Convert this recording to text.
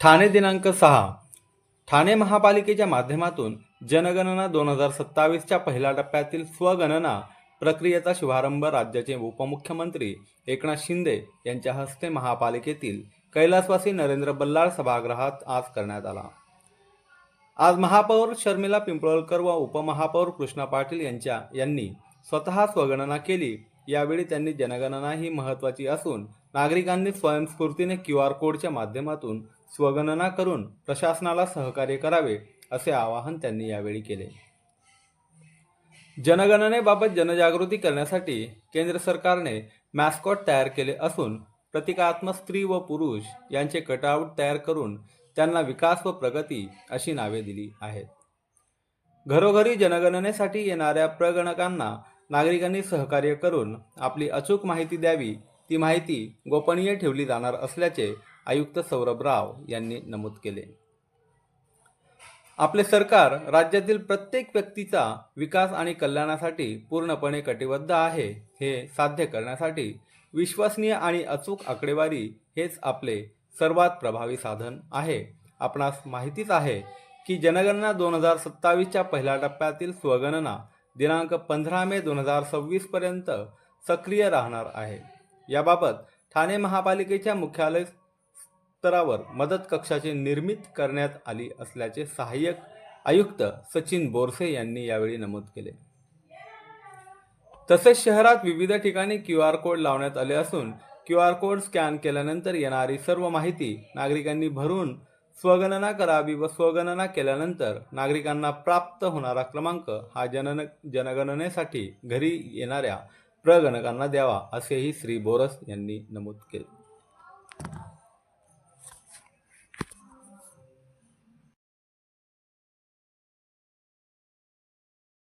ठाणे दिनांक 6. ठाणे महापालिकेच्या माध्यमातून जनगणना 2027च्या पहिल्या टप्प्यातील स्वगणना प्रक्रियेचा शुभारंभ राज्याचे उपमुख्यमंत्री एकनाथ शिंदे यांच्या हस्ते महापालिकेतील कैलासवासी नरेंद्र बल्लाळ सभागृहात आज करण्यात आला। आज महापौर शर्मिला पिंपळकर व उपमहापौर कृष्णा पाटील यांनी स्वतः स्वगणना केली। यावेळी त्यांनी जनगणना ही महत्त्वाची असून नागरिकांनी स्वयंस्फूर्तीने QR कोडच्या माध्यमातून स्वगणना करून प्रशासनाला सहकार्य करावे असे आवाहन त्यांनी यावेळी केले। जनगणनेबाबत जनजागृती करण्यासाठी केंद्र सरकारने मॅस्कॉट तयार केले असून प्रतिकात्मक स्त्री व पुरुष यांचे कटआउट तयार करून त्यांना विकास व प्रगती अशी नावे दिली आहेत। घरोघरी जनगणनेसाठी येणाऱ्या प्रगणकांना नागरिकांनी सहकार्य करून आपली अचूक माहिती द्यावी। ती माहिती गोपनीय ठेवली जाणार असल्याचे आयुक्त सौरभ राव यांनी नमूद केले। आपले सरकार राज्यातील प्रत्येक व्यक्तीचा विकास आणि कल्याणासाठी पूर्णपणे कटिबद्ध आहे। हे साध्य करण्यासाठी विश्वसनीय आणि अचूक आकडेवारी हेच आपले सर्वात प्रभावी साधन आहे। आपणास माहितीच आहे की जनगणना 2027च्या पहिल्या टप्प्यातील स्वगणना दिनांक 15 मे 2026 पर्यंत सक्रिय राहणार आहे। याबाबत ठाणे महापालिकेच्या मुख्यालय स्तरावर मदत कक्षाची निर्मिती करण्यात आली असल्याचे सहाय्यक आयुक्त सचिन बोरसे यांनी यावेळी नमूद केले। तसेच शहरात विविध ठिकाणी QR कोड लावण्यात आले असून QR कोड स्कॅन केल्यानंतर येणारी सर्व माहिती नागरिकांनी भरून स्वगणना करावी व स्वगणना केल्यानंतर नागरिकांना प्राप्त होणारा क्रमांक हा जनगणनेसाठी घरी येणाऱ्या प्रगणकांना द्यावा असेही श्री बोरस यांनी नमूद केले।